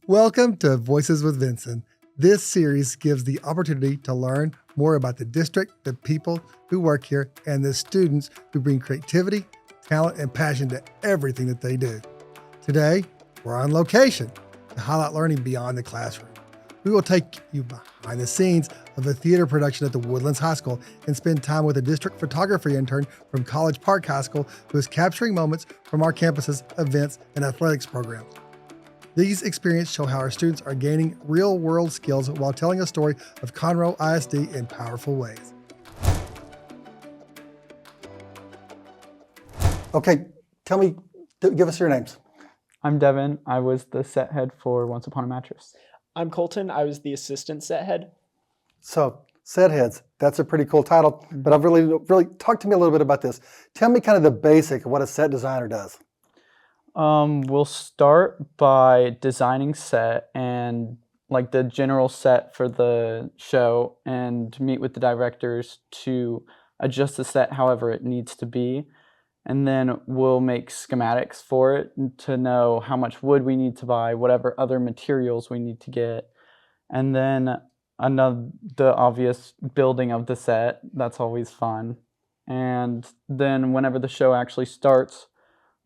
Welcome to Voices with Vinson. This series gives the opportunity to learn more about the district, the people who work here, and the students who bring creativity, talent, and passion to everything that they do. Today, we're on location to highlight learning beyond the classroom. We will take you behind the scenes of a theater production at the Woodlands High School and spend time with a district photography intern from College Park High School who is capturing moments from our campus's events and athletics programs. These experiences show how our students are gaining real-world skills while telling a story of Conroe ISD in powerful ways. Okay, give us your names. I'm Devin. I was the set head for Once Upon a Mattress. I'm Colton. I was the assistant set head. So, set heads, that's a pretty cool title, but I've really talk to me a little bit about this. Tell me kind of the basic of what a set designer does. We'll start by designing set and like the general set for the show and meet with the directors to adjust the set however it needs to be. And then we'll make schematics for it to know how much wood we need to buy, whatever other materials we need to get. And then the obvious building of the set, that's always fun. And then whenever the show actually starts,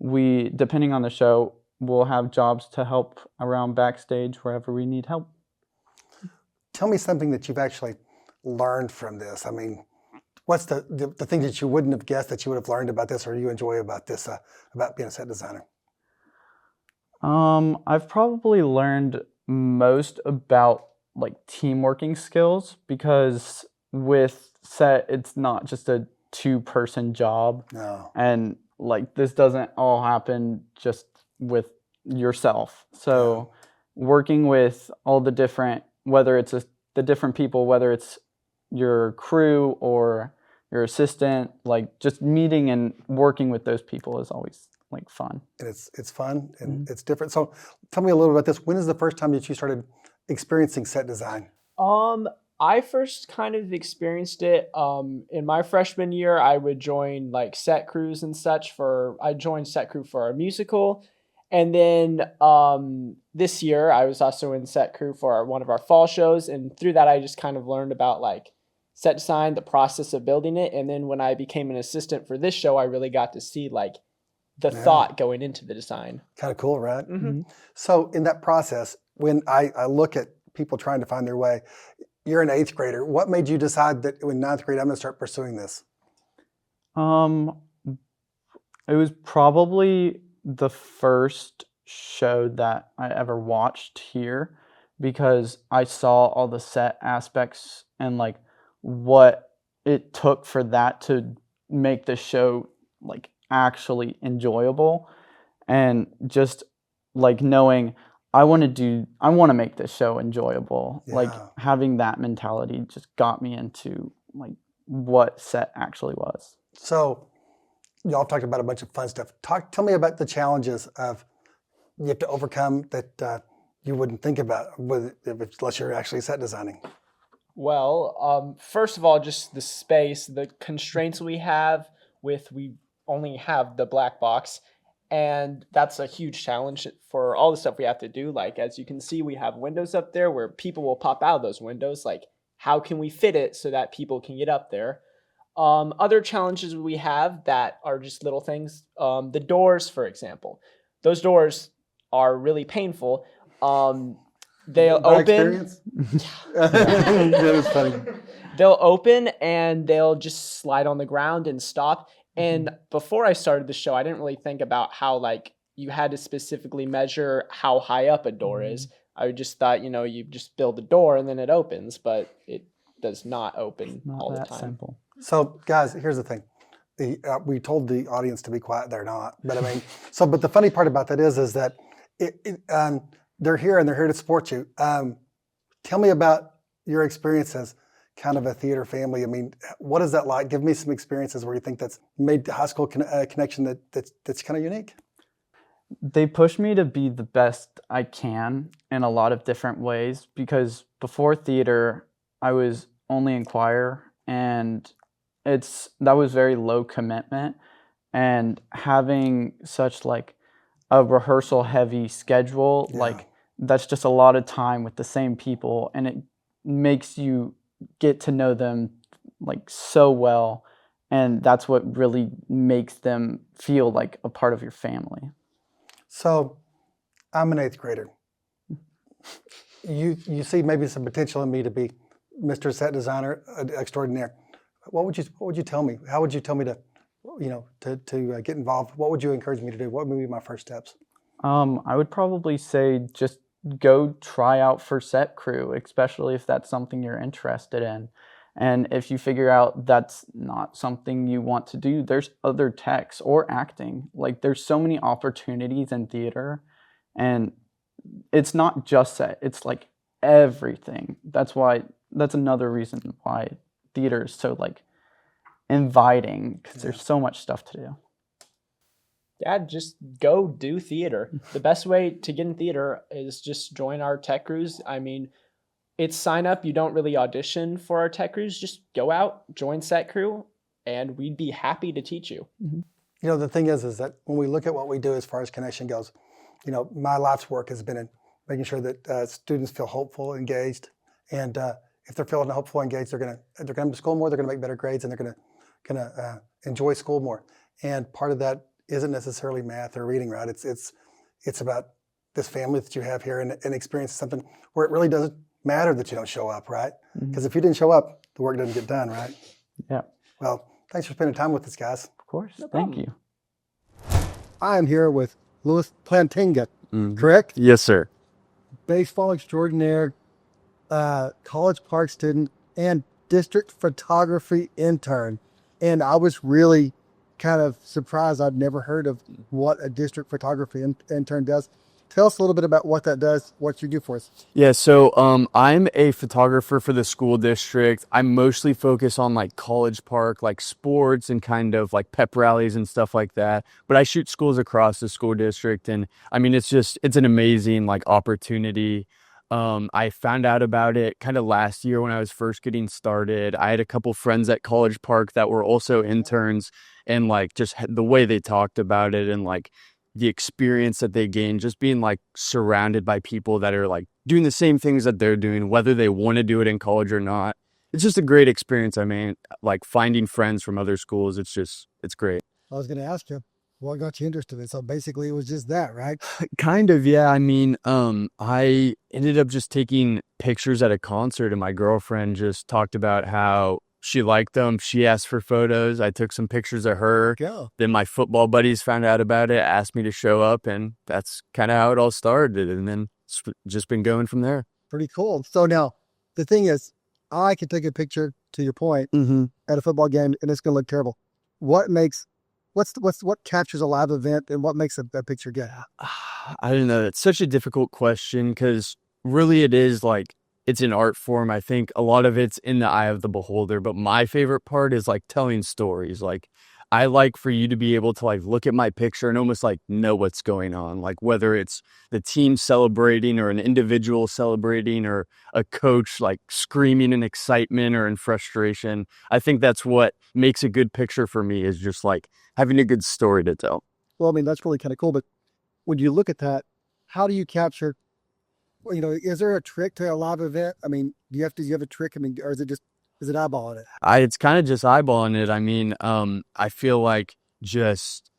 depending on the show, we'll have jobs to help around backstage wherever we need help. Tell me something that you've actually learned from this. I mean, what's the thing that you wouldn't have guessed that you would have learned about this or you enjoy about this, about being a set designer? I've probably learned most about like team working skills because with set, it's not just a two-person job. No. And like this doesn't all happen just with yourself. So working with all the different, whether it's the different people, whether it's your crew or your assistant, like just meeting and working with those people is always like fun. And it's fun and it's different. So tell me a little bit about this. When is the first time that you started experiencing set design? I first kind of experienced it in my freshman year. I would join like set crews and such I joined set crew for a musical. And then this year I was also in set crew for one of our fall shows. And through that, I just kind of learned about like set design, the process of building it. And then when I became an assistant for this show, I really got to see like the thought going into the design. Kind of cool, right? Mm-hmm. So in that process, when I look at people trying to find their way, you're an 8th grader. What made you decide that in 9th grade, I'm going to start pursuing this? It was probably the first show that I ever watched here because I saw all the set aspects and like what it took for that to make the show like actually enjoyable, and just like knowing I want to make this show enjoyable. Yeah. Like having that mentality just got me into like what set actually was. So y'all talked about a bunch of fun stuff. Tell me about the challenges of you have to overcome that you wouldn't think about unless you're actually set designing. Well, first of all, just the space, the constraints we have we only have the black box. And that's a huge challenge for all the stuff we have to do. Like, as you can see, we have windows up there where people will pop out of those windows. Like, how can we fit it so that people can get up there? Other challenges we have that are just little things. The doors, for example. Those doors are really painful. They'll open. That is funny. They'll open and they'll just slide on the ground and stop. And before I started the show, I didn't really think about how like you had to specifically measure how high up a door is. I just thought, you just build a door and then it opens, but it does not open all the time. Simple. So guys, here's the thing. We told the audience to be quiet. They're not. But I mean, but the funny part about that is that they're here and they're here to support you. Tell me about your experiences. Kind of a theater family. I mean, what is that like? Give me some experiences where you think that's made the high school connection that's kind of unique. They push me to be the best I can in a lot of different ways because before theater, I was only in choir and that was very low commitment, and having such like a rehearsal heavy schedule, like that's just a lot of time with the same people, and it makes you get to know them like so well, and that's what really makes them feel like a part of your family. So I'm an 8th grader. You see maybe some potential in me to be Mr. Set Designer extraordinaire. What would you tell me? How would you tell me to, to get involved? What would you encourage me to do? What would be my first steps? I would probably say just go try out for set crew, especially if that's something you're interested in. And if you figure out that's not something you want to do, there's other techs or acting. Like there's so many opportunities in theater, and it's not just set, it's like everything. That's another reason why theater is so like inviting, because there's so much stuff to do. Yeah, just go do theater. The best way to get in theater is just join our tech crews. I mean, it's sign up. You don't really audition for our tech crews. Just go out, join set crew, and we'd be happy to teach you. The thing is that when we look at what we do as far as connection goes, my life's work has been in making sure that students feel hopeful, engaged, and if they're feeling hopeful, engaged, they're gonna come to school more. They're gonna make better grades, and they're gonna enjoy school more. And part of that isn't necessarily math or reading, right? It's about this family that you have here and experience something where it really doesn't matter that you don't show up, right? Because if you didn't show up, the work doesn't get done, right? Yeah. Well, thanks for spending time with us, guys. Of course. Thank you. I am here with Louis Plantinga, correct? Yes, sir. Baseball extraordinaire, College Park student, and district photography intern. And I was really kind of surprised. I'd never heard of what a district photography intern does. Tell us a little bit about what that does, what you do for us. Yeah, so I'm a photographer for the school district. I mostly focus on like College Park, like sports and kind of like pep rallies and stuff like that. But I shoot schools across the school district, and I mean it's an amazing like opportunity. I found out about it kind of last year when I was first getting started. I had a couple friends at College Park that were also interns, and like just the way they talked about it and like the experience that they gain, just being like surrounded by people that are like doing the same things that they're doing, whether they want to do it in college or not. It's just a great experience. I mean, like finding friends from other schools, it's great. I was going to ask you, what got you interested in it? So basically it was just that, right? Kind of, yeah. I mean, I ended up just taking pictures at a concert, and my girlfriend just talked about how she liked them. She asked for photos. I took some pictures of her. Go. Then my football buddies found out about it, asked me to show up, and that's kind of how it all started. And then it's just been going from there. Pretty cool. So now the thing is, I can take a picture, to your point, at a football game, and it's going to look terrible. What captures a live event, and what makes a picture good? I don't know. It's such a difficult question, because really it is like, it's an art form. I think a lot of it's in the eye of the beholder, but my favorite part is like telling stories. Like I like for you to be able to like look at my picture and almost like know what's going on. Like whether it's the team celebrating or an individual celebrating or a coach like screaming in excitement or in frustration. I think that's what makes a good picture for me, is just like having a good story to tell. Well, I mean, that's really kind of cool. But when you look at that, how do you capture, is there a trick to a live event? I mean, do you have a trick? I mean, or is it eyeballing it? It's kind of just eyeballing it. I mean, I feel like just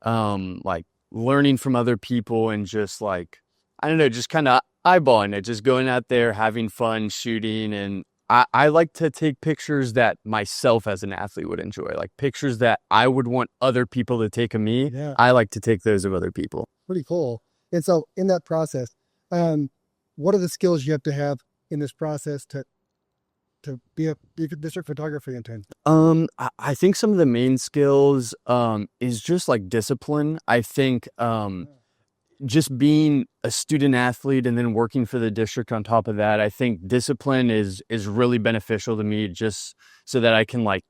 like learning from other people and just like, I don't know, just kind of eyeballing it, just going out there, having fun, shooting. And I like to take pictures that myself as an athlete would enjoy, like pictures that I would want other people to take of me. Yeah. I like to take those of other people. Pretty cool. And so in that process, what are the skills you have to have in this process to be a district photography intern? I think some of the main skills is just like discipline. I think just being a student athlete and then working for the district on top of that, I think discipline is really beneficial to me, just so that I can like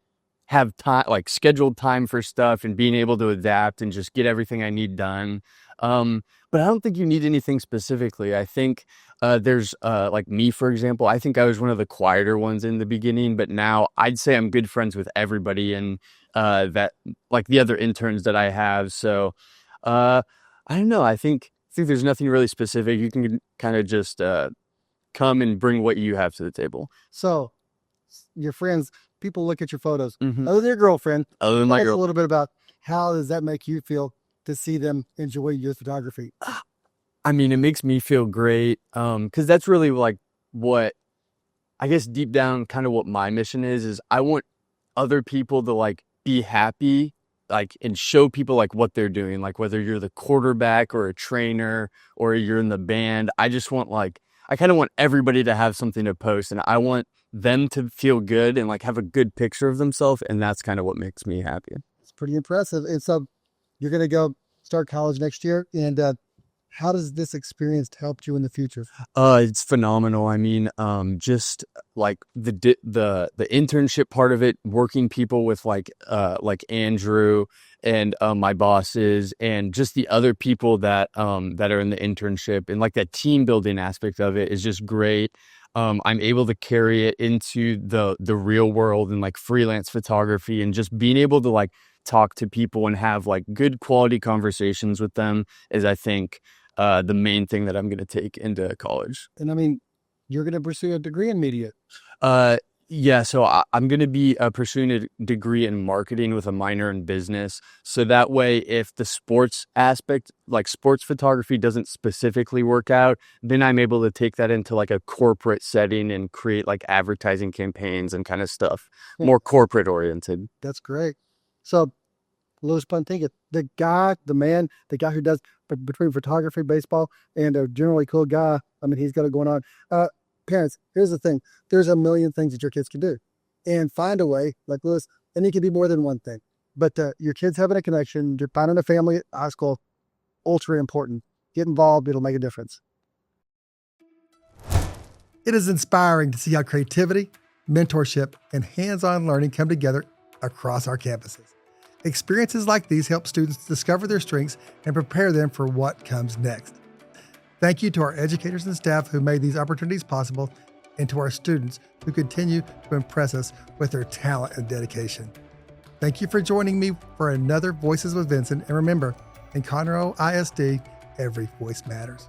have time, like scheduled time for stuff and being able to adapt and just get everything I need done. But I don't think you need anything specifically. I think there's like me, for example, I think I was one of the quieter ones in the beginning, but now I'd say I'm good friends with everybody, and that like the other interns that I have. So I don't know. I think think there's nothing really specific. You can kind of just come and bring what you have to the table. So, your friends, people look at your photos. Mhm. Other than your girlfriend, Other than my tell us a girl, little bit about how does that make you feel to see them enjoy your photography? I mean, it makes me feel great because that's really like what I guess deep down kind of what my mission is I want other people to like be happy, like, and show people like what they're doing, like whether you're the quarterback or a trainer or you're in the band. I just want like I kind of want everybody to have something to post, and I want them to feel good and like have a good picture of themselves, and that's kind of what makes me happy. It's pretty impressive. And so, you're going to go start college next year. And how does this experience help you in the future? It's phenomenal. I mean, just like the internship part of it, working people with like Andrew and my bosses, and just the other people that are in the internship, and like that team building aspect of it is just great. I'm able to carry it into the real world and like freelance photography, and just being able to like talk to people and have like good quality conversations with them is, I think, the main thing that I'm going to take into college. And I mean, you're going to pursue a degree in media. Yeah, so I'm going to be pursuing a degree in marketing with a minor in business. So that way, if the sports aspect, like sports photography, doesn't specifically work out, then I'm able to take that into like a corporate setting and create like advertising campaigns and kind of stuff, more corporate oriented. That's great. So, Louis Puntinga, the guy who does between photography, baseball, and a generally cool guy. I mean, he's got it going on. Parents, here's the thing. There's a million things that your kids can do. And find a way, like Louis, and it can be more than one thing. But your kids having a connection, you're finding a family at high school, ultra important. Get involved. It'll make a difference. It is inspiring to see how creativity, mentorship, and hands-on learning come together across our campuses. Experiences like these help students discover their strengths and prepare them for what comes next. Thank you to our educators and staff who made these opportunities possible, and to our students who continue to impress us with their talent and dedication. Thank you for joining me for another Voices with Vinson. And remember, in Conroe ISD, every voice matters.